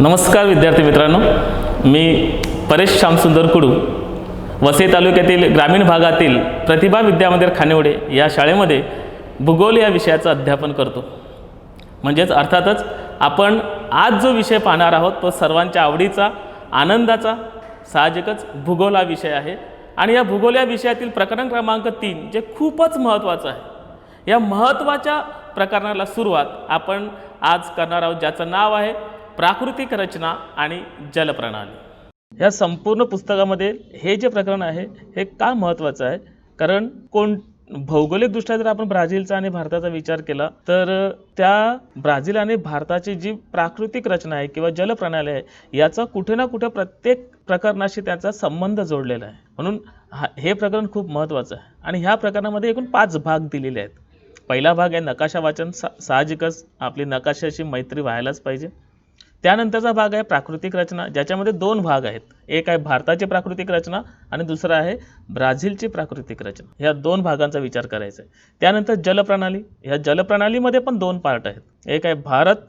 नमस्कार विद्यार्थी मित्रांनो, मी परेश श्यामसुंदर कुडू वसई तालुक्यातील ग्रामीण भागातील प्रतिभा विद्यामंदिर खानिवडे या शाळेमध्ये भूगोल या विषयाचं अध्यापन करतो. म्हणजेच अर्थातच आपण आज जो विषय पाहणार आहोत तो सर्वांच्या आवडीचा, आनंदाचा साहजिकच भूगोल हा विषय आहे. आणि या भूगोल या विषयातील प्रकरण क्रमांक 3 जे खूपच महत्त्वाचं आहे. या महत्त्वाच्या प्रकरणाला सुरुवात आपण आज करणार आहोत, ज्याचं नाव आहे प्राकृतिक रचना आणि जलप्रणाली. या संपूर्ण पुस्तकामध्ये हे जे प्रकरण आहे हे का महत्त्वाचं आहे, कारण भौगोलिकदृष्ट्या जर आपण ब्राझीलचा आणि भारताचा विचार केला तर त्या ब्राझील आणि भारताची जी प्राकृतिक रचना आहे किंवा जलप्रणाली आहे याचा कुठे ना कुठे प्रत्येक प्रकरणाशी त्याचा संबंध जोडलेला आहे. म्हणून हे प्रकरण खूप महत्त्वाचं आहे. आणि ह्या प्रकरणामध्ये एकूण 5 भाग दिलेले आहेत. पहिला भाग आहे नकाशा वाचन. साहजिकच आपली नकाशाशी मैत्री व्हायलाच पाहिजे. त्यानंतरचा भाग आहे प्राकृतिक रचना, ज्याच्यामध्ये 2 भाग आहेत. एक आहे भारताची प्राकृतिक रचना आणि दुसरा आहे ब्राझीलची प्राकृतिक रचना. ह्या 2 भागांचा विचार करायचा आहे. त्यानंतर जलप्रणाली. ह्या जलप्रणालीमध्ये पण 2 पार्ट आहेत. एक आहे भारत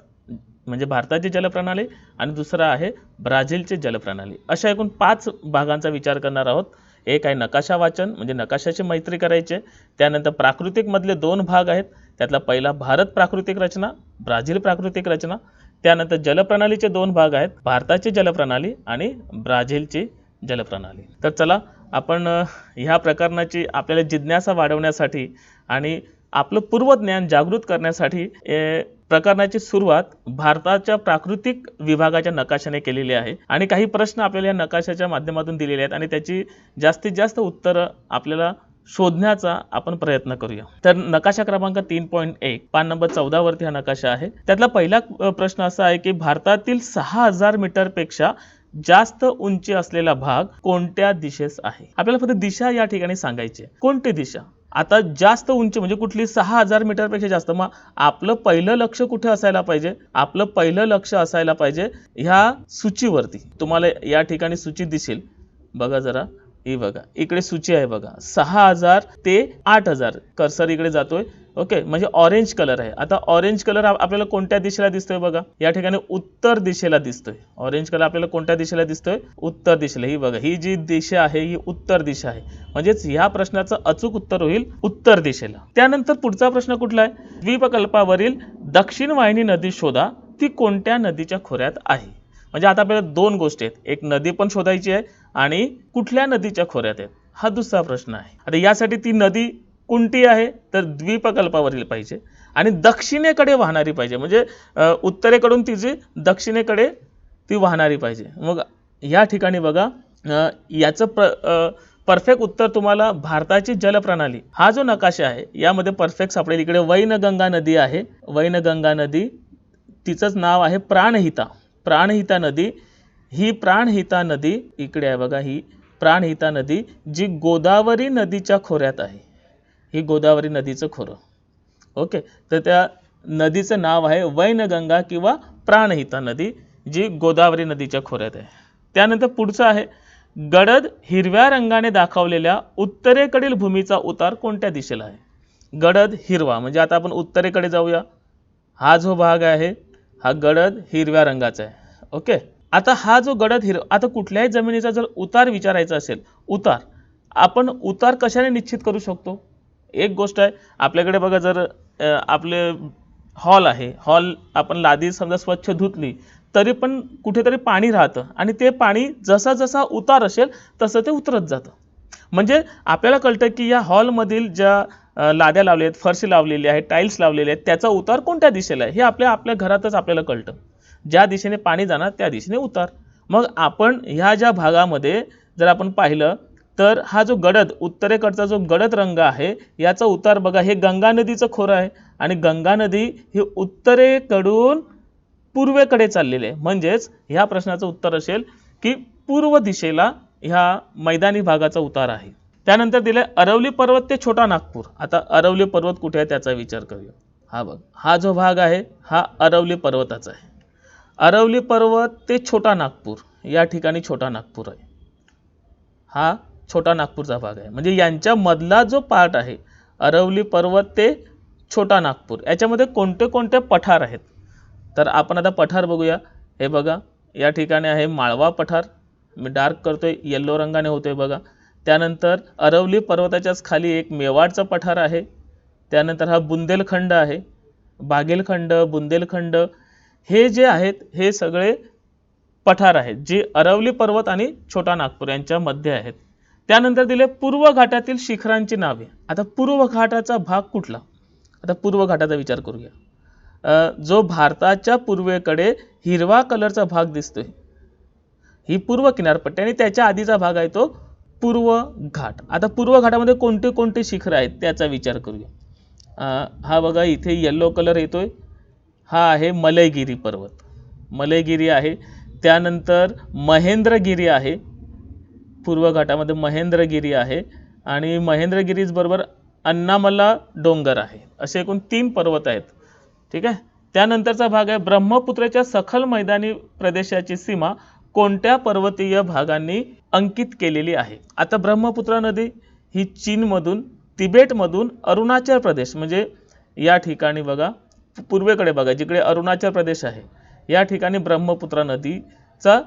म्हणजे भारताची जलप्रणाली आणि दुसरा आहे ब्राझीलची जलप्रणाली. अशा एकूण 5 भागांचा विचार करणार आहोत. एक आहे नकाशा वाचन म्हणजे नकाशाची मैत्री करायची. त्यानंतर प्राकृतिकमधले 2 भाग आहेत. त्यातला पहिला भारत प्राकृतिक रचना, ब्राझील प्राकृतिक रचना. त्यानंतर जलप्रणालीचे 2 भाग आहेत, भारताची जलप्रणाली आणि ब्राझीलची जलप्रणाली. तर चला आपण ह्या प्रकरणाची आपल्याला जिज्ञासा वाढवण्यासाठी आणि आपलं पूर्वज्ञान जागृत करण्यासाठी प्रकरणाची सुरुवात भारताच्या प्राकृतिक विभागाच्या नकाशाने केलेली आहे. आणि काही प्रश्न आपल्याला या नकाशाच्या माध्यमातून दिलेले आहेत आणि त्याची जास्तीत जास्त उत्तरं आपल्याला शोधण्याचा आपण प्रयत्न करूया. तर नकाशा क्रमांक 3.1 पान नंबर 14 वरती हा नकाशा आहे. त्यातला पहिला प्रश्न असा आहे की भारतातील 6000 मीटरपेक्षा जास्त उंची असलेला भाग कोणत्या दिशेस आहे. आपल्याला फक्त दिशा या ठिकाणी सांगायची आहे. कोणती दिशा? आता जास्त उंची म्हणजे कुठली? 6000 मीटरपेक्षा जास्त. मग आपलं पहिलं लक्ष कुठे असायला पाहिजे? आपलं पहिलं लक्ष असायला पाहिजे ह्या सूचीवरती. तुम्हाला या ठिकाणी सूची दिसेल बघा जरा. ही बघा इकडे सूची आहे बघा, 6000 ते 8000. कर्सर इकडे जातोय. ओके, म्हणजे ऑरेंज कलर आहे. आता ऑरेंज कलर आपल्याला कोणत्या दिशेला दिसतोय? बघा या ठिकाणी उत्तर दिशेला दिसतोय. ऑरेंज कलर आपल्याला कोणत्या दिशेला दिसतोय? उत्तर दिशेला. ही बघा, ही जी दिशा आहे ही उत्तर दिशा आहे. म्हणजेच ह्या प्रश्नाचं अचूक उत्तर होईल उत्तर दिशेला. त्यानंतर पुढचा प्रश्न कुठला आहे? द्वीपकल्पावरील दक्षिण वाहिनी नदी शोधा, ती कोणत्या नदीच्या खोऱ्यात आहे. म्हणजे आता आपल्याला 2 गोष्टी आहेत, एक नदी पण शोधायची आहे आणि कुठल्या नदीच्या खोऱ्यात आहेत हा दुसरा प्रश्न आहे. आता यासाठी ती नदी कोणती आहे तर द्वीपकल्पावरील पाहिजे आणि दक्षिणेकडे वाहणारी पाहिजे. म्हणजे उत्तरेकडून तिची दक्षिणेकडे ती वाहणारी पाहिजे. मग या ठिकाणी बघा याचं परफेक्ट उत्तर तुम्हाला भारताची जलप्रणाली हा जो नकाशा आहे यामध्ये परफेक्ट सापडेल. इकडे वैनगंगा नदी आहे. वैनगंगा नदी तिचंच नाव आहे प्राणहिता. प्राणहिता नदी. ही प्राणहिता नदी इकडे आहे बघा. ही प्राणहिता नदी जी गोदावरी नदीच्या खोऱ्यात आहे. ही गोदावरी नदीचं खोरं. ओके, तर त्या नदीचं नाव आहे वैनगंगा किंवा प्राणहिता नदी जी गोदावरी नदीच्या खोऱ्यात आहे. त्यानंतर पुढचं आहे गडद हिरव्या रंगाने दाखवलेल्या उत्तरेकडील भूमीचा उतार कोणत्या दिशेला आहे. गडद हिरवा म्हणजे आता आपण उत्तरेकडे जाऊया. हा जो भाग आहे हा गडद हिरव्या रंगाचा आहे. ओके, आता हा जो गडद आता कुठल्याही जमिनीचा जर उतार विचारायचा असेल, उतार आपण उतार कशाने निश्चित करू शकतो? एक गोष्ट आहे आपल्याकडे बघा, जर आपले हॉल आहे, हॉल आपण लादी समजा स्वच्छ धुतली तरी पण कुठेतरी पाणी राहतं आणि ते पाणी जसा जसा उतार असेल तसं ते उतरत जातं. म्हणजे आपल्याला कळतं की या हॉलमधील ज्या लाद्या लावल्या आहेत, फरशी लावलेली आहे, टाईल्स लावलेले आहेत, त्याचा उतार कोणत्या दिशेला आहे हे आपल्या घरातच आपल्याला कळतं. ज्या दिशेने पाणी जाणार त्या दिशेने उतार. मग आपण ह्या ज्या भागामध्ये जर आपण पाहिलं तर हा जो गडद उत्तरेकडचा जो गडद रंग आहे याचा उतार बघा, हे गंगा नदीचं खोरं आहे आणि गंगा नदी ही उत्तरेकडून पूर्वेकडे चाललेली आहे. म्हणजेच ह्या प्रश्नाचं उत्तर असेल की पूर्व दिशेला ह्या मैदानी भागाचा उतार आहे. त्यानंतर दिले अरवली पर्वत ते छोटा नागपूर. आता अरवली पर्वत कुठे आहे त्याचा विचार करूया. हा बघ, हा जो भाग आहे हा अरवली पर्वताचा आहे. अरवली पर्वत ते छोटा नागपूर या ठिकाणी छोटा नागपूर आहे. हा छोटा नागपूरचा भाग आहे. म्हणजे यांच्या मधला जो पार्ट आहे अरवली पर्वत ते छोटा नागपूर याच्यामध्ये कोणते कोणते पठार आहेत तर आपण आता पठार बघूया. हे बघा या ठिकाणी आहे माळवा पठार, मी डार्क करतोय, येल्लो रंगाने होतोय बघा. त्यानंतर अरवली पर्वताच्याच खाली एक मेवाडचं पठार आहे. त्यानंतर हा बुंदेलखंड आहे, बागेलखंड, बुंदेलखंड हे जे आहेत हे सगळे पठार आहेत जे अरवली पर्वत आणि छोटा नागपूर यांच्या मध्ये आहेत. त्यानंतर दिले पूर्व घाटातील शिखरांची नावे. आता पूर्व घाटाचा भाग कुठला? आता पूर्व घाटाचा विचार करूया. जो भारताच्या पूर्वेकडे हिरवा कलरचा भाग दिसतोय ही पूर्व किनारपट्टी आणि त्याच्या आधीचा भाग आहे तो पूर्व घाट. आता पूर्व घाटामध्ये कोणते कोणते शिखर आहेत त्याचा विचार करूया. हा बघा इथे येल्लो कलर येतोय, हा आहे मलयगिरी पर्वत, मलयगिरी आहे. त्यानंतर महेंद्रगिरी आहे, पूर्व घाटामध्ये महेंद्रगिरी आहे आणि महेंद्रगिरीच बरोबर अन्नामला डोंगर आहे. असे एकूण 3 पर्वत आहेत. ठीक आहे. त्यानंतरचा भाग आहे ब्रह्मपुत्राच्या सखल मैदानी प्रदेशाची सीमा कोणत्या पर्वतीय भागांनी अंकित केलेली आहे? आता ब्रह्मपुत्रा नदी ही चीनमधून, तिबेटमधून अरुणाचल प्रदेश म्हणजे या ठिकाणी बघा पूर्वेकडे बघा जिकडे अरुणाचल प्रदेश आहे या ठिकाणी ब्रह्मपुत्रा नदीचा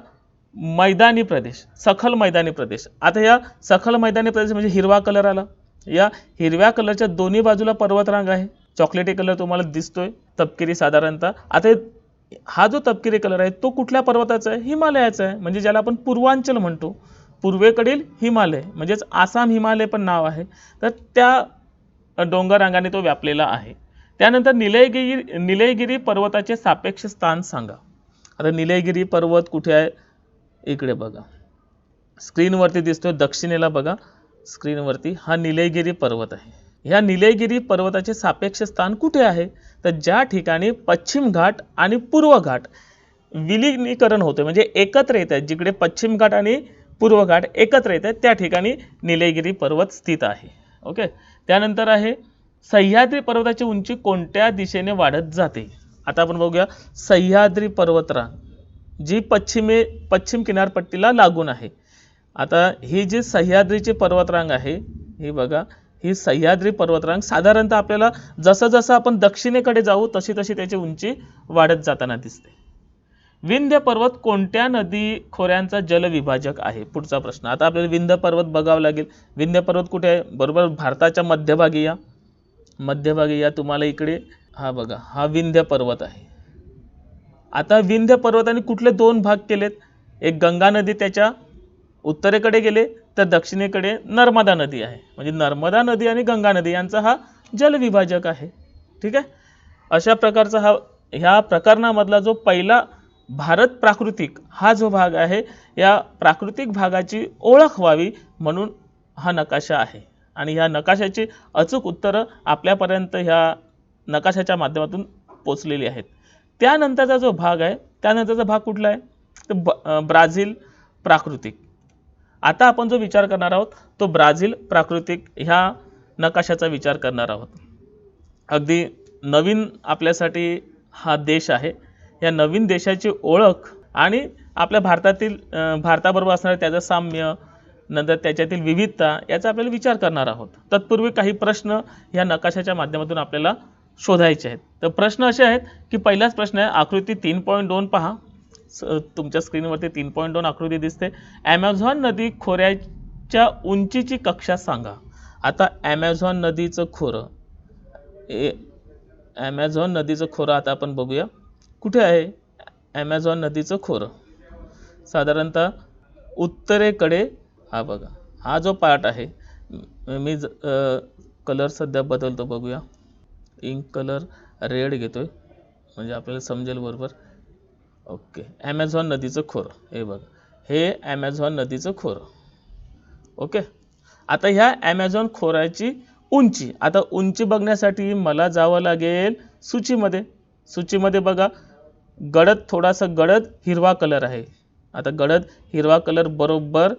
मैदानी प्रदेश, सखल मैदानी प्रदेश. आता या सखल मैदानी प्रदेश म्हणजे हिरवा कलर आला, या हिरव्या कलरच्या दोन्ही बाजूला पर्वतरांग आहे. चॉकलेटी कलर तुम्हाला दिसतोय, तपकिरी साधारणतः. आता हा जो तपकिरी कलर आहे तो कुठल्या पर्वताचा आहे? हिमालयाचा आहे, म्हणजे ज्याला आपण पूर्वांचल म्हणतो, पूर्वेकडील हिमालय म्हणजेच आसाम हिमालय पण नाव आहे. तर त्या डोंगररांगाने तो व्यापलेला आहे. त्यानंतर निलयगिरी पर्वताचे सापेक्ष स्थान सांगा. आता निलयगिरी पर्वत कुठे आहे? इकडे बघा स्क्रीनवरती दिसतोय, दक्षिणेला बघा स्क्रीनवरती हा निलयगिरी पर्वत आहे. ह्या निलयगिरी पर्वताचे सापेक्ष स्थान कुठे आहे? तर ज्या ठिकाणी पश्चिम घाट आणि पूर्व घाट विलीनीकरण होते म्हणजे एकत्र येत आहेत, जिकडे पश्चिम घाट आणि पूर्व घाट एकत्र येत आहेत त्या ठिकाणी निलयगिरी पर्वत स्थित आहे. ओके. त्यानंतर आहे सह्याद्री पर्वताची उंची कोणत्या दिशेने वाढत जाते? आता आपण बघूया सह्याद्री पर्वतरांग जी पश्चिम किनारपट्टीला लागून आहे. आता ही जी सह्याद्रीची पर्वतरांग आहे ही बघा, ही सह्याद्री पर्वतरांग साधारणतः आपल्याला जसं जसं आपण दक्षिणेकडे जाऊ तशी तशी त्याची उंची वाढत जाताना दिसते. विंध्य पर्वत कोणत्या नदी खोऱ्यांचा जलविभाजक आहे? पुढचा प्रश्न. आता आपल्याला विंध्य पर्वत बघावं लागेल. विंध्य पर्वत कुठे आहे? बरोबर भारताच्या मध्यभागी या, मध्यभागी या तुम्हाला इकडे हा बघा हा विंध्य पर्वत आहे. आता विंध्य पर्वताने कुठले 2 भाग केलेत? एक गंगा नदी त्याच्या उत्तरेकडे गेले तर दक्षिणेकडे नर्मदा नदी आहे, म्हणजे नर्मदा नदी आणि गंगा नदी यांचा हा जलविभाजक आहे. ठीक आहे. अशा प्रकारचा ह्या प्रकरणामधला जो पहिला भारत प्राकृतिक हा जो भाग आहे या प्राकृतिक भागाची ओळख व्हावी म्हणून हा नकाशा आहे आणि ह्या नकाशाची अचूक उत्तरं आपल्यापर्यंत ह्या नकाशाच्या माध्यमातून पोचलेली आहेत. त्यानंतरचा जो भाग आहे त्यानंतरचा भाग कुठला आहे? तर ब्राझील प्राकृतिक. आता आपण जो विचार करणार आहोत तो ब्राझील प्राकृतिक ह्या नकाशाचा विचार करणार आहोत. अगदी नवीन आपल्यासाठी हा देश आहे. या नवीन देशाची ओळख आणि आपल्या भारताबरोबर असणारे त्याचं साम्य, नंतर त्याच्यातील विविधता याचा आपल्याला विचार करणार आहोत. तत्पूर्वी काही प्रश्न या नकाशाच्या माध्यमातून आपल्याला शोधायचे आहेत. तर प्रश्न असे आहेत की पहिलाच प्रश्न आहे आकृती 3.2 पहा. तुमच्या स्क्रीनवरती 3.2 आकृती दिसते. ॲमेझॉन नदी खोऱ्याच्या उंचीची कक्षा सांगा. आता ॲमेझॉन नदीचं खोरं, ॲमेझॉन नदीचं खोरं आता आपण बघूया कुठे आहे. ॲमेझॉन नदीचं खोरं साधारणतः उत्तरेकडे हा बघा हा जो पार्ट आहे. मी कलर सध्या बदलतो बघूया. इंक कलर रेड घेतोय म्हणजे आपल्याला समजेल बरोबर. ओके. ॲमेझॉन नदीचं खोरं हे बघा, हे ॲमेझॉन नदीचं खोरं. ओके. आता ह्या ॲमेझॉन खोऱ्याची उंची, आता उंची बघण्यासाठी मला जावं लागेल सूचीमध्ये बघा गडद, थोडासा गडद हिरवा कलर आहे. आता गडद हिरवा कलर बरोबर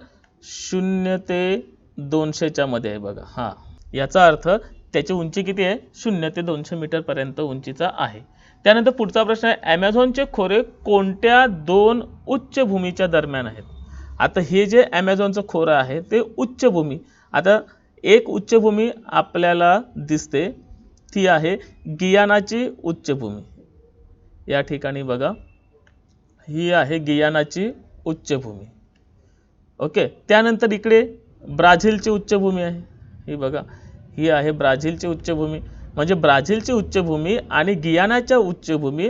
0 ते 200च्या मध्ये आहे बघा. हा याचा अर्थ त्याची उंची किती आहे? 0 ते 200 मीटर पर्यंत उंचीचा आहे. त्यानंतर पुढचा प्रश्न आहे ॲमेझॉनचे खोरे कोणत्या 2 उच्चभूमीच्या दरम्यान आहेत? आता हे जे ॲमेझॉनचं खोरं आहे ते उच्चभूमी, आता एक उच्चभूमी आपल्याला दिसते ती आहे गियानाची उच्चभूमी. या ठिकाणी बघा ही आहे गियानाची उच्चभूमी. ओके, त्यानंतर इकडे ब्राझीलची उच्चभूमी आहे. ही बघा, ही आहे ब्राझीलची उच्चभूमी. म्हणजे ब्राझीलची उच्चभूमी आणि गियानाच्या उच्चभूमी,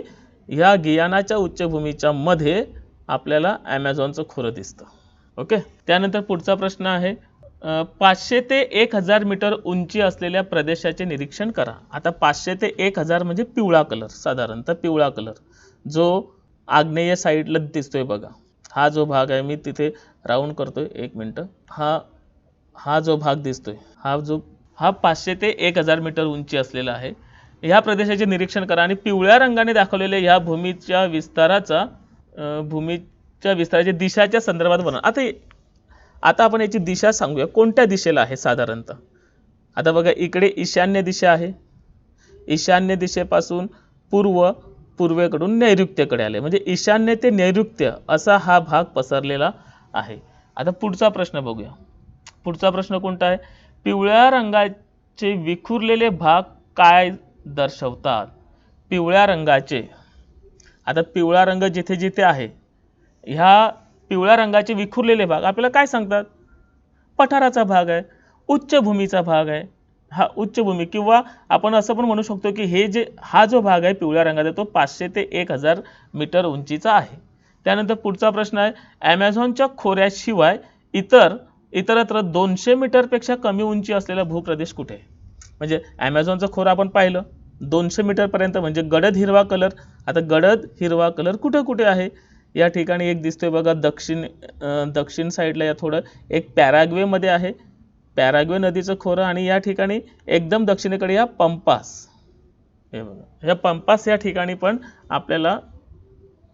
ह्या गियानाच्या उच्चभूमीच्या मध्ये आपल्याला ॲमेझॉनचं खोरं दिसतं. ओके, त्यानंतर पुढचा प्रश्न आहे 500 ते 1000 मीटर उंची असलेल्या प्रदेशाचे निरीक्षण करा. आता 500 ते 1000 म्हणजे पिवळा कलर, साधारणतः पिवळा कलर जो आग्नेय साईडला दिसतोय बघा. हा जो भाग आहे, मी तिथे राऊंड करतोय, 1 मिनटं. हा जो भाग दिसतोय, हा 500 ते 1000 मीटर उंची असलेला आहे. ह्या प्रदेशाचे निरीक्षण करा आणि पिवळ्या रंगाने दाखवलेल्या ह्या भूमीच्या विस्ताराची दिशाच्या संदर्भात वर्णन. आता आपण याची दिशा सांगूया, कोणत्या दिशेला आहे साधारणतः. आता बघा, इकडे ईशान्य दिशा आहे. ईशान्य दिशेपासून पूर्वेकडून नैऋत्येकडे आले, म्हणजे ईशान्य ते नैऋत्य असा हा भाग पसरलेला आहे. आता पुढचा प्रश्न बघूया. पुढचा प्रश्न कोणता आहे? पिवळ्या रंगाचे विखुरलेले भाग काय दर्शवतात? पिवळ्या रंगाचे, आता पिवळा रंग जिथे जिथे आहे, ह्या पिवळ्या रंगाचे विखुरलेले भाग आपल्याला काय सांगतात? पठाराचा भाग आहे, उच्चभूमीचा भाग आहे. हा उच्चभूमी, किंवा आपण असं पण म्हणू शकतो की हा जो भाग आहे पिवळ्या रंगाचा, तो 500 ते 1000 मीटर उंचीचा आहे. त्यानंतर पुढचा प्रश्न आहे, ॲमेझॉनच्या खोऱ्याशिवाय इतरत्र 200 मीटरपेक्षा कमी उंची असलेला भूप्रदेश कुठे? म्हणजे ॲमेझॉनचं खोरं आपण पाहिलं 200 मीटरपर्यंत, म्हणजे गडद हिरवा कलर. आता गडद हिरवा कलर कुठे कुठे आहे? या ठिकाणी एक दिसतोय बघा, दक्षिण साईडला या थोडं एक पॅराग्वेमध्ये आहे, पॅराग्वे नदीचं खोरं. आणि या ठिकाणी एकदम दक्षिणेकडे या पंपास, हे बघा, ह्या पंपास या ठिकाणी पण आपल्याला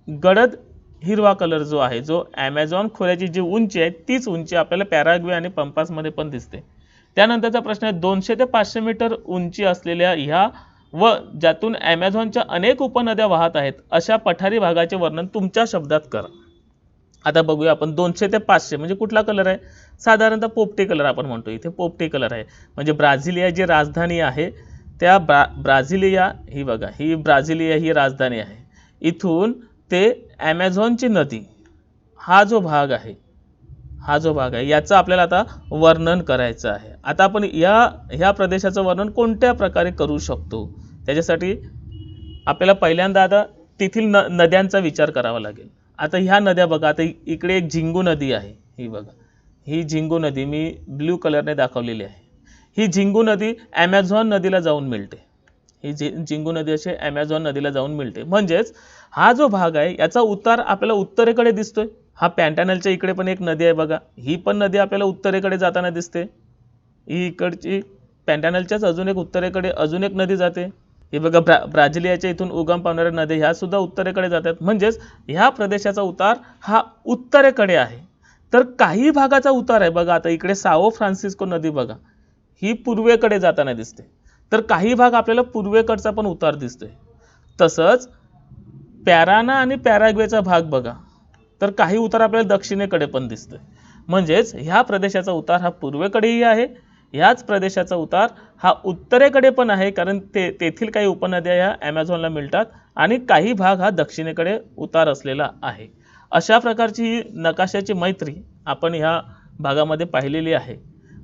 गडद हिरवा कलर जो आहे, जो ॲमेझॉन खोऱ्याची जी उंची आहे तीच उंची आपल्याला पॅराग्वे आणि पंपासमध्ये पण दिसते. त्यानंतरचा प्रश्न आहे, 200 ते 500 मीटर उंची असलेल्या ह्या व ज्यातून ॲमेझॉनच्या अनेक उपनद्या वाहत आहेत अशा पठारी भागाचे वर्णन तुमच्या शब्दात करा. आता बघूया आपण, 200 ते 500 म्हणजे कुठला कलर आहे? साधारणतः पोपटी कलर आपण म्हणतो, इथे पोपटी कलर आहे. म्हणजे ब्राझिलिया जी राजधानी आहे, त्या ब्राझिलिया, ही बघा, ही ब्राझिलिया ही राजधानी आहे. इथून ते ॲमेझॉनची नदी, हा जो भाग आहे याचं आपल्याला आता वर्णन करायचं आहे. आता आपण ह्या प्रदेशाचं वर्णन कोणत्या प्रकारे करू शकतो? त्याच्यासाठी आपल्याला पहिल्यांदा आता तेथील नद्यांचा विचार करावा लागेल. आता ह्या नद्या बघा, आता इकडे एक झिंगू नदी आहे, ही बघा, ही झिंगू नदी मी ब्ल्यू कलरने दाखवलेली आहे. ही झिंगू नदी ॲमेझॉन नदीला जाऊन मिळते. ही झिंगू नदी अशी ॲमेझॉन नदीला जाऊन मिळते. म्हणजेच हा जो भाग आहे याचा उतार आपल्याला उत्तरेकडे दिसतोय. हा पॅन्टानलच्या इकडे पण एक नदी आहे बघा, ही पण नदी आपल्याला उत्तरेकडे जाताना दिसते. ही इकडची पॅन्टानलच्याच अजून एक उत्तरेकडे अजून एक नदी जाते. हे बघा, ब्राझिलियाच्या इथून उगम पावणाऱ्या नद्या ह्या सुद्धा उत्तरेकडे जातात. म्हणजेच ह्या प्रदेशाचा उतार हा उत्तरेकडे आहे. तर काही भागाचा उतार आहे बघा, आता इकडे साओ फ्रान्सिस्को नदी बघा, ही पूर्वेकडे जाताना दिसते. तर काही भाग आपल्याला पूर्वेकडचा पण उतार दिसतोय. तसंच पॅराना आणि पॅराग्वेचा भाग बघा, तर काही उतार आपल्याला दक्षिणेकडे पण दिसतोय. म्हणजेच ह्या प्रदेशाचा उतार हा पूर्वेकडेही आहे, ह्याच प्रदेशाचा उतार हा उत्तरेकडे पण आहे, कारण तेथील काही उपनद्या ह्या ॲमेझॉनला मिळतात आणि काही भाग हा दक्षिणेकडे उतार असलेला आहे. अशा प्रकारची ही नकाशाची मैत्री आपण ह्या भागामध्ये पाहिलेली आहे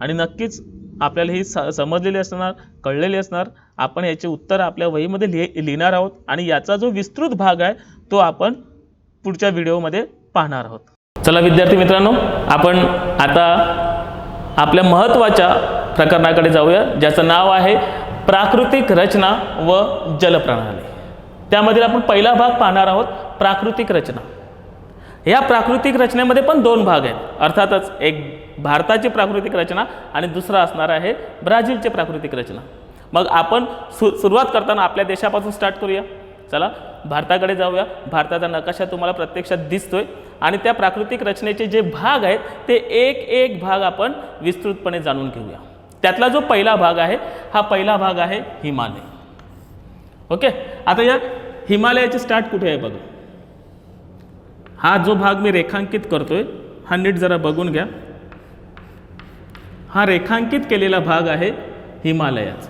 आणि नक्कीच आपल्याला ही समजलेली असणार, कळलेली असणार. आपण याचे उत्तर आपल्या वहीमध्ये लिहिणार आहोत आणि याचा जो विस्तृत भाग आहे तो आपण पुढच्या व्हिडिओमध्ये पाहणार आहोत. चला विद्यार्थी मित्रांनो, आपण आता आपल्या महत्त्वाच्या प्रकरणाकडे जाऊया, ज्याचं नाव आहे प्राकृतिक रचना व जलप्रणाली. त्यामधील आपण पहिला भाग पाहणार आहोत, प्राकृतिक रचना. या प्राकृतिक रचनेमध्ये पण 2 भाग आहेत. अर्थातच एक भारताची प्राकृतिक रचना आणि दुसरा असणार आहे ब्राझीलची प्राकृतिक रचना. मग आपण सुरुवात करताना आपल्या देशापासून स्टार्ट करूया. चला भारताकडे जाऊया. भारताचा नकाशा तुम्हाला प्रत्यक्षात दिसतोय आणि त्या प्राकृतिक रचनेचे जे भाग आहेत ते एक भाग आपण विस्तृतपणे जाणून घेऊया. त्यातला जो पहिला भाग आहे, हा पहिला भाग आहे हिमालय. ओके, आता या हिमालयाची स्टार्ट कुठे आहे बघा. हा जो भाग मी रेखांकित करतोय, हा नीट जरा बघून घ्या. हा रेखांकित केलेला भाग आहे हिमालयाचा.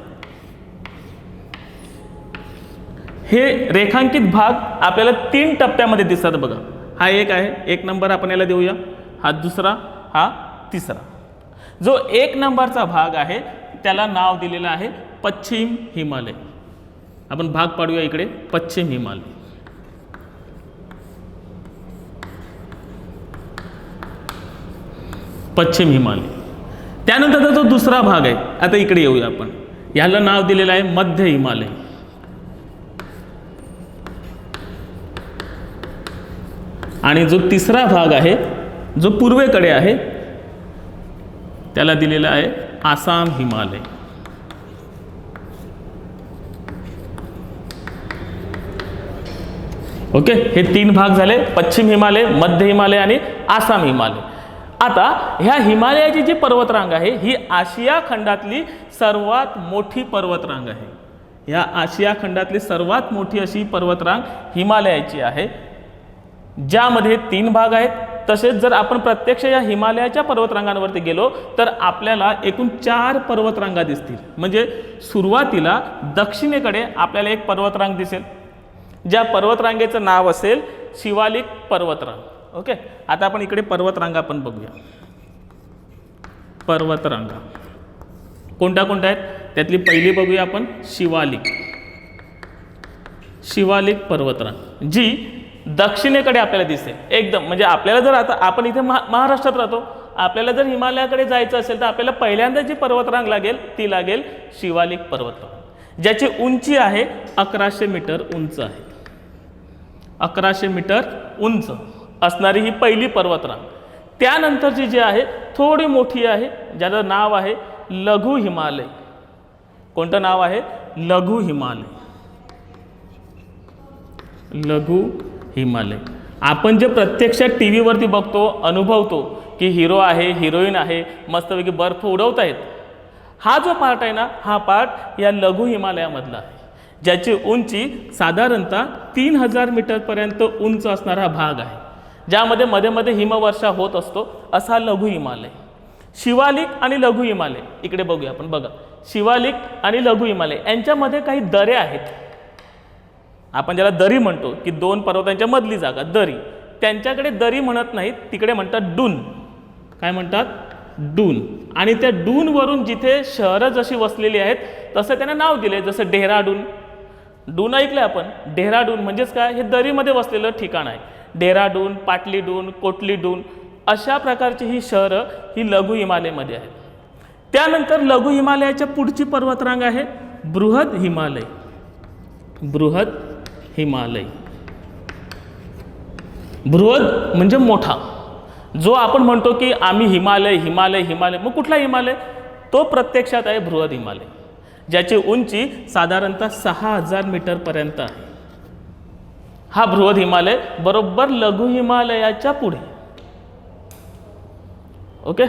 हे रेखांकित भाग आपल्याला 3 टप्प्यामध्ये दिसतात बघा. हा एक आहे, 1 नंबर आपण याला देऊया, हा दुसरा, हा तिसरा. जो 1 नंबरचा भाग आहे त्याला नाव दिलेलं आहे पश्चिम हिमालय. आपण भाग पाडूया इकडे, पश्चिम हिमालय. पश्चिम हिमालय. त्यानंतरचा जो दुसरा भाग आहे, आता इकडे येऊया आपण, याला नाव दिलेलं आहे मध्य हिमालय. आणि जो तिसरा भाग आहे जो पूर्वेकडे आहे त्याला दिलेला आहे आसाम हिमालय. ओके, हे 3 भाग झाले, पश्चिम हिमालय, मध्य हिमालय आणि आसाम हिमालय. आता ह्या हिमालयाची जी पर्वतरांग आहे ही आशिया खंडातली सर्वात मोठी पर्वतरांग आहे. ह्या आशिया खंडातली सर्वात मोठी अशी पर्वतरांग हिमालयाची आहे, ज्यामध्ये 3 भाग आहेत. तसेच जर आपण प्रत्यक्ष या हिमालयाच्या पर्वतरांगांवरती गेलो तर आपल्याला एकूण 4 पर्वतरांगा दिसतील. म्हणजे सुरुवातीला दक्षिणेकडे आपल्याला एक पर्वतरांग दिसेल, ज्या पर्वतरांगेचं नाव असेल शिवालिक पर्वतरांग. ओके, आता आपण इकडे पर्वतरांगा आपण बघूया. पर्वतरांगा कोणत्या कोणत्या आहेत, त्यातली पहिली बघूया आपण, शिवालिक. शिवालिक पर्वतरांग जी दक्षिणेकडे आपल्याला दिसेल एकदम. म्हणजे आपल्याला जर आता आपण इथे महाराष्ट्रात राहतो, आपल्याला जर हिमालयाकडे जायचं असेल तर आपल्याला पहिल्यांदा जी पर्वतरांग लागेल ती लागेल शिवालिक पर्वतरांग, ज्याची उंची आहे 1100 मीटर उंच आहे. 1100 मीटर उंच असणारी ही पहिली पर्वतरांग. त्यानंतरची जी आहे थोडी मोठी आहे, ज्याचं नाव आहे लघु हिमालय. कोणतं नाव आहे, लघु हिमालय. लघु हिमालय. आपण जे प्रत्यक्षात टी व्हीवरती बघतो, अनुभवतो की हिरो आहे, हिरोईन आहे, मस्तपैकी बर्फ उडवत आहेत, हा जो पार्ट आहे ना, हा पार्ट या लघु हिमालयामधला आहे, ज्याची उंची साधारणतः 3000 मीटरपर्यंत उंच असणारा भाग आहे, ज्यामध्ये मध्ये मध्ये हिमवर्षा होत असतो, असा लघु हिमालय. शिवालिक आणि लघु हिमालय इकडे बघूया आपण. बघा, शिवालिक आणि लघु हिमालय यांच्यामध्ये काही दऱ्या आहेत. आपण ज्याला दरी म्हणतो की 2 पर्वतांच्या मधली जागा, दरी. त्यांच्याकडे दरी म्हणत नाहीत, तिकडे म्हणतात डून. काय म्हणतात, डून. आणि त्या डूनवरून जिथे शहरं जशी वसलेली आहेत तसं त्यांना नाव दिले, जसं डेहराडून. डून ऐकलं आपण, डेहराडून म्हणजेच काय, हे दरीमध्ये वसलेलं ठिकाण आहे. डेहराडून, पाटलीडून, कोटलीडून अशा प्रकारची ही शहरं ही लघु हिमालयमध्ये आहेत. त्यानंतर लघु हिमालयाच्या पुढची पर्वतरांग आहे बृहद हिमालय. बृहद हिमालय. बृहद म्हणजे मोठा. जो आपण म्हणतो की आम्ही हिमालय हिमालय हिमालय, मग कुठला हिमालय, तो प्रत्यक्षात आहे बृहद हिमालय, ज्याची उंची साधारणतः 6000 मीटरपर्यंत आहे. हा बृहद हिमालय बरोबर लघु हिमालयाच्या पुढे. ओके,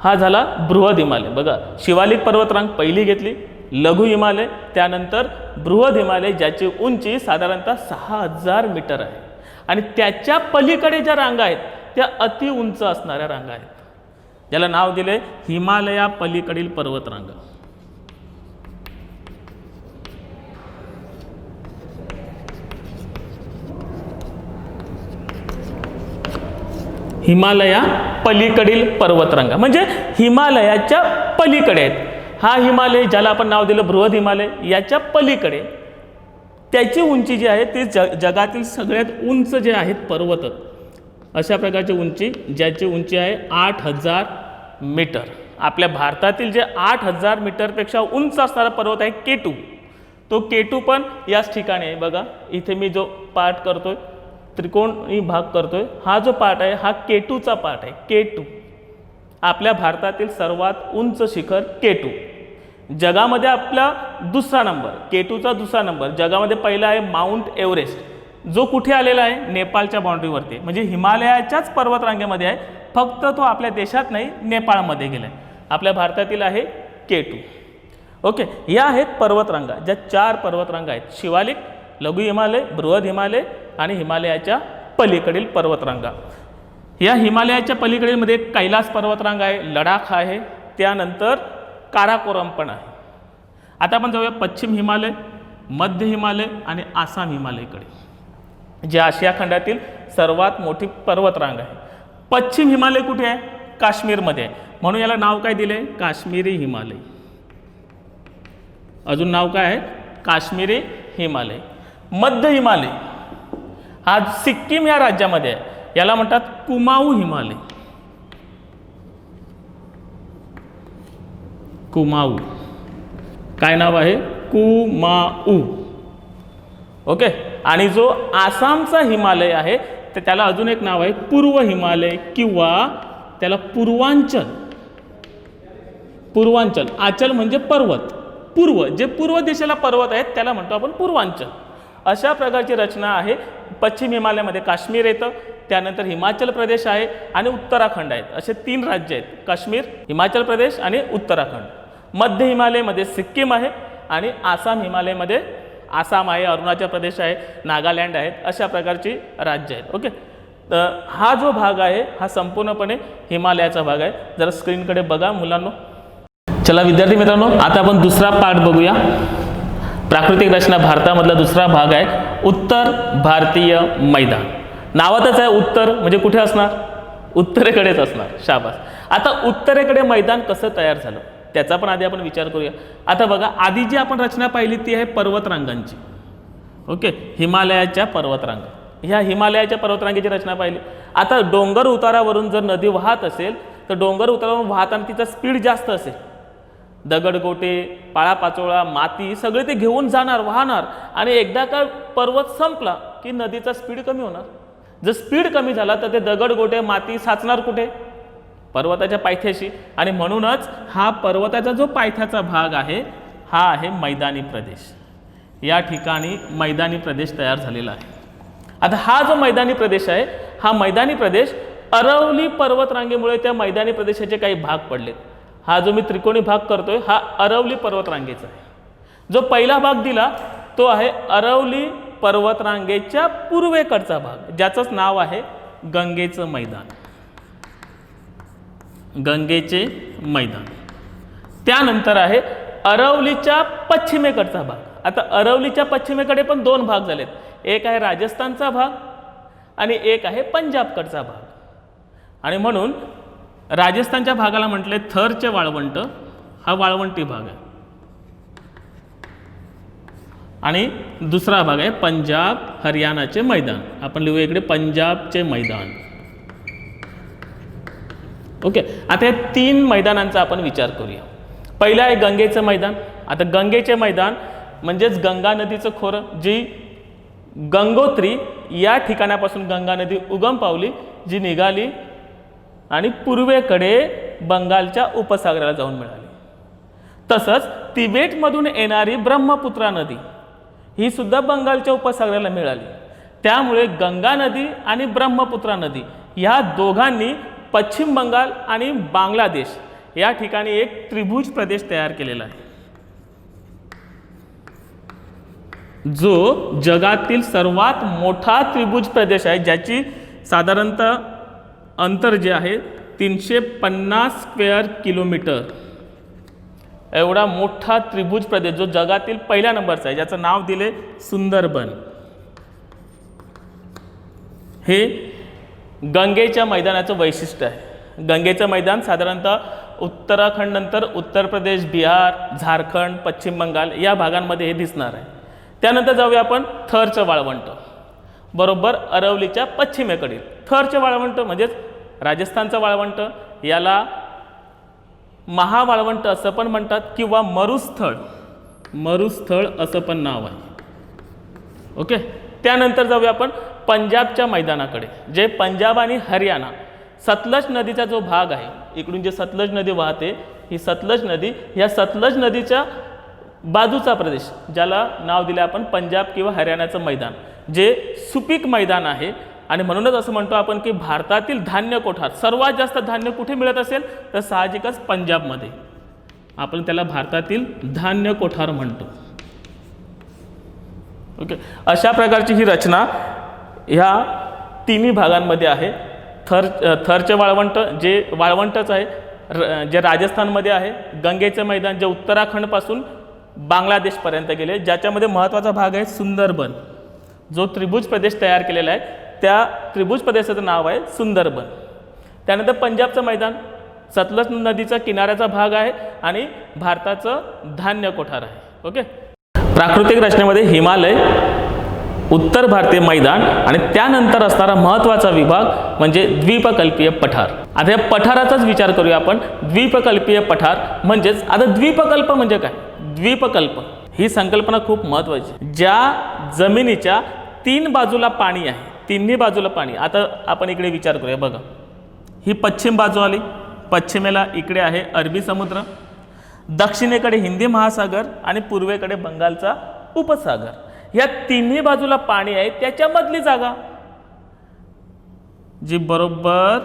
हा झाला बृहद हिमालय. बघा, शिवालिक पर्वतरांग पहिली घेतली, लघु हिमालय, त्यानंतर बृहद हिमालय, ज्याची उंची साधारणतः 6000 मीटर आहे. आणि त्याच्या पलीकडे ज्या रांगा आहेत त्या अति उंच असणाऱ्या रांगा आहेत, ज्याला नाव दिले हिमालया पलीकडील पर्वतरांगा. हिमालया पलीकडील पर्वतरांगा म्हणजे हिमालयाच्या पलीकडे आहेत. हा हिमालय ज्याला आपण नाव दिलं बृहद हिमालय, याच्या पलीकडे त्याची उंची जी आहे ती जगातील सगळ्यात उंच जे आहेत पर्वत, अशा प्रकारची उंची, ज्याची उंची आहे 8000 मीटर. आपल्या भारतातील जे 8000 मीटरपेक्षा उंच असणारा पर्वत आहे केटू. तो केटू पण याच ठिकाणी आहे. बघा, इथे मी जो पार्ट करतोय, त्रिकोणी भाग करतोय, हा जो पार्ट आहे हा केटूचा पार्ट आहे. केटू आपल्या भारतातील सर्वात उंच शिखर केटू. जगामध्ये आपला दुसरा नंबर, केटूचा दुसरा नंबर. जगामध्ये पहिला आहे माउंट एव्हरेस्ट, जो कुठे आलेला आहे, नेपाळच्या बाउंड्रीवरती, म्हणजे हिमालयाच्याच पर्वतरांगेमध्ये आहे. फक्त तो आपल्या देशात नाही, नेपाळमध्ये गेला आहे. आपल्या भारतातील आहे केटू. ओके, या आहेत पर्वतरांगा, ज्या 4 पर्वतरांगा आहेत, शिवालिक, लघु हिमालय, बृहद हिमालय आणि हिमालयाच्या पलीकडील पर्वतरांगा. या हिमालयाच्या पलीकडील कैलास पर्वतरांग आहे, लडाख आहे, त्यानंतर काराकोरम पण आहे. आता आपण जाऊया पश्चिम हिमालय, मध्य हिमालय आणि आसाम हिमालयकडे. जे आशिया खंडातील सर्वात मोठी पर्वतरांग आहे. पश्चिम हिमालय कुठे आहे? काश्मीरमध्ये आहे, म्हणून याला नाव काय दिले? काश्मीरी हिमालय. अजून नाव काय आहे? काश्मीरी हिमालय. मध्य हिमालय हा सिक्कीम या राज्यामध्ये आहे, याला म्हणतात कुमाऊ हिमालय. कुमाऊ, काय नाव आहे? कुमाऊ. ओके. आणि जो आसामचा हिमालय आहे तर त्याला अजून एक नाव आहे पूर्व हिमालय किंवा त्याला पूर्वांचल. पूर्वांचल, आचल म्हणजे पर्वत, पूर्व, जे पूर्व दिशेला पर्वत आहेत त्याला म्हणतो आपण पूर्वांचल. अशा प्रकारची रचना आहे. पश्चिम हिमालयामध्ये काश्मीर येतं, त्यानंतर हिमाचल प्रदेश आहे आणि उत्तराखंड आहेत. असे 3 राज्य आहेत, काश्मीर, हिमाचल प्रदेश आणि उत्तराखंड. मध्य हिमालयमध्ये सिक्कीम आहे आणि आसाम हिमालयमध्ये आसाम आहे, अरुणाचल प्रदेश आहे, नागालँड आहेत. अशा प्रकारची राज्य आहेत. ओके. तर हा जो भाग आहे हा संपूर्णपणे हिमालयाचा भाग आहे. जरा स्क्रीनकडे बघा मुलांनो. चला विद्यार्थी मित्रांनो, आता आपण दुसरा पार्ट बघूया. प्राकृतिक रचना भारतामधला दुसरा भाग आहे उत्तर भारतीय मैदान. नावातच आहे उत्तर, म्हणजे कुठे असणार? उत्तरेकडेच असणार. शाबास. आता उत्तरेकडे मैदान कसं तयार झालं त्याचा पण आधी आपण विचार करूया. आता बघा, आधी जी आपण रचना पाहिली ती आहे पर्वतरांगांची. ओके, हिमालयाच्या पर्वतरांगा. ह्या हिमालयाच्या पर्वतरांगेची रचना पाहिली. आता डोंगर उतारावरून जर नदी वाहत असेल तर डोंगर उतारावरून वाहताना तिचा स्पीड जास्त असेल. दगडगोटे, पाळापाचोळा, माती सगळे ते घेऊन जाणार, वाहणार, आणि एकदा का पर्वत संपला की नदीचा स्पीड कमी होणार. जर स्पीड कमी झाला तर ते दगडगोटे, माती साचणार कुठे? पर्वताच्या पायथ्याशी. आणि म्हणूनच हा पर्वताचा जो पायथ्याचा भाग आहे हा आहे मैदानी प्रदेश. या ठिकाणी मैदानी प्रदेश तयार झालेला आहे. आता हा जो मैदानी प्रदेश आहे हा मैदानी प्रदेश अरवली पर्वतरांगेमुळे त्या मैदानी प्रदेशाचे काही भाग पडलेत. हा जो मी त्रिकोणी भाग करतोय हा अरवली पर्वतरांगेचा आहे. जो पहिला भाग दिला तो आहे अरवली पर्वतरांगेच्या पूर्वेकडचा भाग, ज्याचंच नाव आहे गंगेचं मैदान. गंगेचे मैदान. त्यानंतर आहे अरवलीच्या पश्चिमेकडचा भाग. आता अरवलीच्या पश्चिमेकडे पण 2 भाग झालेत. एक आहे राजस्थानचा भाग आणि एक आहे पंजाबकडचा भाग. आणि म्हणून राजस्थानच्या भागाला म्हटले थरचे वाळवंट, हा वाळवंटी भाग आहे. आणि दुसरा भाग आहे पंजाब हरियाणाचे मैदान. आपण लिहूया इकडे पंजाबचे मैदान. ओके. आता या 3 मैदानांचा आपण विचार करूया. पहिलं आहे गंगेचं मैदान. आता गंगेचे मैदान म्हणजेच गंगा नदीचं खोरं, जी गंगोत्री या ठिकाणापासून गंगा नदी उगम पावली, जी निघाली आणि पूर्वेकडे बंगालच्या उपसागराला जाऊन मिळाली. तसंच तिबेटमधून येणारी ब्रह्मपुत्रा नदी ही सुद्धा बंगालच्या उपसागराला मिळाली. त्यामुळे गंगा नदी आणि ब्रह्मपुत्रा नदी ह्या दोघांनी पश्चिम बंगाल आणि बांगलादेश या ठिकाणी एक त्रिभुज प्रदेश तयार केलेला आहे, जो जगातील सर्वात मोठा त्रिभुज प्रदेश आहे, ज्याची साधारणतः अंतर जे आहे 350 स्क्वेअर किलोमीटर एवढा मोठा त्रिभुज प्रदेश, जो जगातील पहिल्या नंबरचा आहे, ज्याचं नाव दिले सुंदरबन. हे गंगेच्या मैदानाचं वैशिष्ट्य आहे. गंगेचं मैदान साधारणतः उत्तराखंड नंतर उत्तर प्रदेश, बिहार, झारखंड, पश्चिम बंगाल या भागांमध्ये हे दिसणार आहे. त्यानंतर जाऊया आपण थरचं वाळवंट, बरोबर अरवलीच्या पश्चिमेकडील. थरचे वाळवंट म्हणजेच राजस्थानचं वाळवंट, याला महावाळवंट असं पण म्हणतात किंवा मरुस्थळ, मरुस्थळ असं पण नाव आहे. ओके. त्यानंतर जाऊया आपण पंजाबच्या मैदानाकडे, जे पंजाब आणि हरियाणा सतलज नदीचा जो भाग आहे, इकडून जे सतलज नदी वाहते, ही सतलज नदी, ह्या सतलज नदीच्या बाजूचा प्रदेश, ज्याला नाव दिले आपण पंजाब किंवा हरियाणाचं मैदान, जे सुपीक मैदान आहे. आणि म्हणूनच असं म्हणतो आपण की भारतातील धान्य कोठार, सर्वात जास्त धान्य कुठे मिळत असेल तर साहजिकच पंजाबमध्ये. आपण त्याला भारतातील धान्य कोठार म्हणतो. ओके. अशा प्रकारची ही रचना ह्या 3 भागांमध्ये आहे. थरचे वाळवंट जे वाळवंटच आहे, जे राजस्थानमध्ये आहे. गंगेचं मैदान जे उत्तराखंडपासून बांगलादेशपर्यंत गेले, ज्याच्यामध्ये महत्त्वाचा भाग आहे सुंदरबन. जो त्रिभुज प्रदेश तयार केलेला आहे त्या त्रिभुज प्रदेशाचं नाव आहे सुंदरबन. त्यानंतर पंजाबचं मैदान सतलज नदीचा किनाऱ्याचा भाग आहे आणि भारताचं धान्य कोठार आहे. ओके. प्राकृतिक रचनेमध्ये हिमालय, उत्तर भारतीय मैदान आणि त्यानंतर असणारा महत्त्वाचा विभाग म्हणजे द्वीपकल्पीय पठार. आता या पठाराचाच विचार करूया आपण. द्वीपकल्पीय पठार म्हणजेच आता द्वीपकल्प म्हणजे काय? द्वीपकल्प ही संकल्पना खूप महत्त्वाची. ज्या जमिनीच्या 3 बाजूला पाणी आहे, तिन्ही बाजूला पाणी. आता आपण इकडे विचार करूया. बघा, ही पश्चिम बाजू आली. पश्चिमेला इकडे आहे अरबी समुद्र, दक्षिणेकडे हिंदी महासागर आणि पूर्वेकडे बंगालचा उपसागर. या तिन्ही बाजूला पाणी आहे. त्याच्यामधली जागा जी बरोबर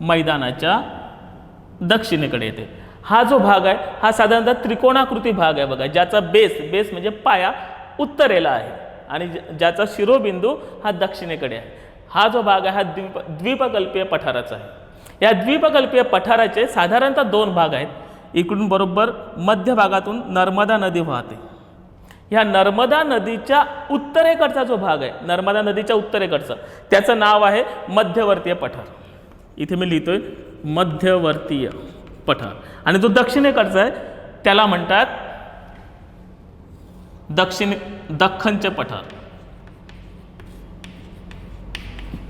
मैदानाच्या दक्षिणेकडे येते. हा जो भाग आहे हा साधारणतः त्रिकोणाकृती भाग आहे. बघा, ज्याचा बेस म्हणजे पाया उत्तरेला आहे आणि ज्याचा शिरोबिंदू हा दक्षिणेकडे आहे. हा जो भाग आहे हा द्वीपकल्पीय पठाराचा आहे. या द्वीपकल्पीय पठाराचे साधारणतः 2 भाग आहेत. इकडून बरोबर मध्य भागातून नर्मदा नदी वाहते. ह्या नर्मदा नदीच्या उत्तरेकडचा जो भाग आहे, नर्मदा नदीच्या उत्तरेकडचा, त्याचं नाव आहे मध्यवर्तीय पठार. इथे मी लिहितोय मध्यवर्तीय पठार. आणि जो दक्षिणेकडचा आहे त्याला म्हणतात दख्खनचे पठार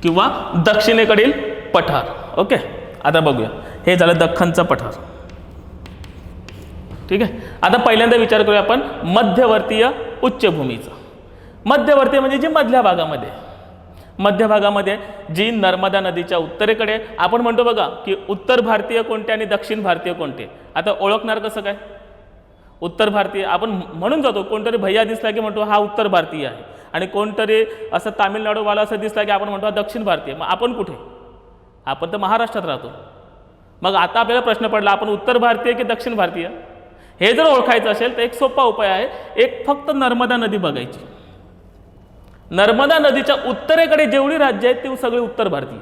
किंवा दक्षिणेकडील पठार. ओके. आता बघूया, हे झालं दख्खनचा पठार. ठीक आहे. आता पहिल्यांदा विचार करूया आपण मध्यवर्तीय उच्चभूमीचा. मध्यवर्तीय म्हणजे जी मधल्या भागामध्ये, मध्य भागामध्ये जी नर्मदा नदीच्या उत्तरेकडे. आपण म्हणतो बघा की उत्तर भारतीय कोणते आणि दक्षिण भारतीय कोणते. आता ओळखणार कसं काय? उत्तर भारतीय आपण म्हणून जातो. कोणतरी भैया दिसला की म्हणतो हा उत्तर भारतीय आहे, आणि कोणतरी असं तामिळनाडूवाला असं दिसला की आपण म्हणतो हा दक्षिण भारतीय. मग आपण कुठे? आपण तर महाराष्ट्रात राहतो. मग आता आपल्याला प्रश्न पडला आपण उत्तर भारतीय की दक्षिण भारतीय? हे जर ओळखायचं असेल तर एक सोपा उपाय आहे. एक फक्त नर्मदा नदी बघायची. नर्मदा नदीच्या उत्तरेकडे जेवढी राज्य आहेत ती सगळी उत्तर भारतीय,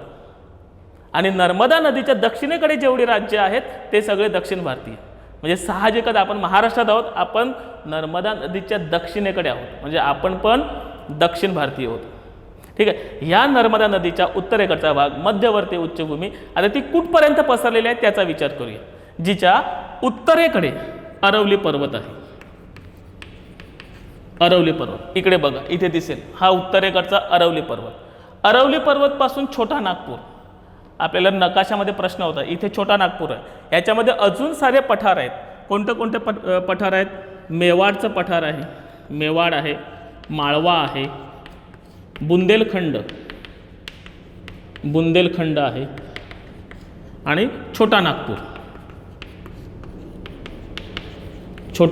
आणि नर्मदा नदीच्या दक्षिणेकडे जेवढी राज्य आहेत ते सगळे दक्षिण भारतीय. म्हणजे साहजिकच आपण महाराष्ट्रात आहोत, आपण नर्मदा नदीच्या दक्षिणेकडे आहोत, म्हणजे आपण पण दक्षिण भारतीय आहोत. ठीक आहे. या नर्मदा नदीच्या उत्तरेकडचा भाग मध्यवर्ती उच्चभूमी. आता ती कुठपर्यंत पसरलेली आहे त्याचा विचार करूया. जिच्या उत्तरेकडे अरवली पर्वत आहे. अरवली पर्वत इकडे बघा, इथे दिसेल हा उत्तरेकडचा अरवली पर्वत. अरवली पर्वत पासून छोटा नागपूर. आपल्याला नकाशामध्ये प्रश्न होता, इथे छोटा नागपूर आहे. याच्यामध्ये अजून सारे पठार आहेत. कोणते पठार आहेत? मेवाडचं पठार आहे, मेवाड आहे, माळवा आहे, बुंदेलखंड आहे आणि छोटा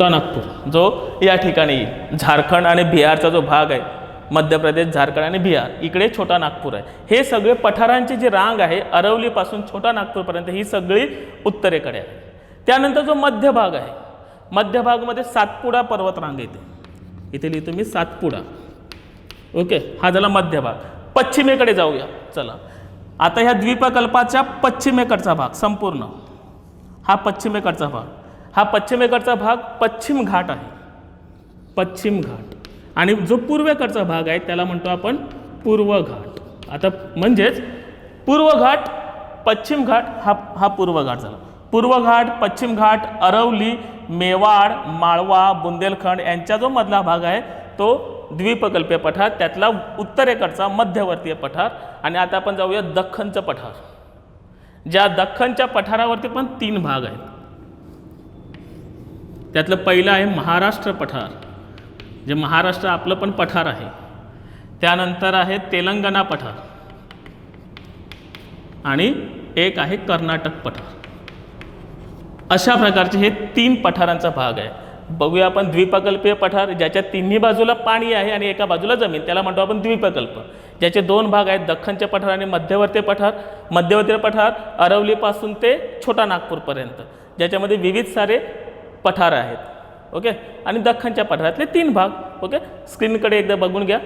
नागपूर जो या ठिकाणी येईल. झारखंड आणि बिहारचा जो भाग आहे, मध्य प्रदेश, झारखंड आणि बिहार, इकडे छोटा नागपूर आहे. हे सगळे पठारांची जी रांग आहे अरवलीपासून छोटा नागपूरपर्यंत ही सगळी उत्तरेकडे आहे. त्यानंतर जो मध्य भाग आहे, मध्य भागामध्ये सातपुडा पर्वत रांग येते. इथे लिहितो मी सातपुडा. ओके. हा झाला मध्य भाग. पश्चिमेकडे जाऊया. चला, आता ह्या द्वीपकल्पाच्या पश्चिमेकडचा भाग संपूर्ण हा पश्चिमेकडचा भाग. हा पश्चिमेकडचा भाग पश्चिम घाट आहे, पश्चिम घाट. आणि जो पूर्वेकडचा भाग आहे त्याला म्हणतो आपण पूर्व घाट. आता म्हणजेच पूर्व घाट, पश्चिम घाट, हा पूर्व घाट झाला. पूर्व घाट, पश्चिम घाट, अरवली, मेवाड, माळवा, बुंदेलखंड यांचा जो मधला भाग आहे तो द्वीपकल्पीय पठार, त्यातला उत्तरेकडचा मध्यवर्तीय पठार. आणि आता आपण जाऊया दख्खनचं पठार. ज्या दख्खनच्या पठारावरती पण 3 भाग आहेत. त्यातलं पहिलं आहे महाराष्ट्र पठार, जे महाराष्ट्र आपलं पण पठार आहे. त्यानंतर आहे तेलंगणा पठार आणि एक आहे कर्नाटक पठार. अशा प्रकारचे हे 3 पठारांचा भाग आहे. बघूया आपण द्वीपकल्पीय पठार, ज्याच्या तिन्ही बाजूला पाणी आहे आणि एका बाजूला जमीन, त्याला म्हणतो आपण द्वीपकल्प. ज्याचे 2 भाग आहेत, दख्खनचे पठार आणि मध्यवर्तीय पठार. मध्यवर्तीय पठार अरवलीपासून ते छोटा नागपूरपर्यंत, ज्याच्यामध्ये विविध सारे पठार आहेत. ओके. आणि दख्खनच्या पठारातले 3 भाग. ओके. स्क्रीनकडे एकदा बघून घ्या.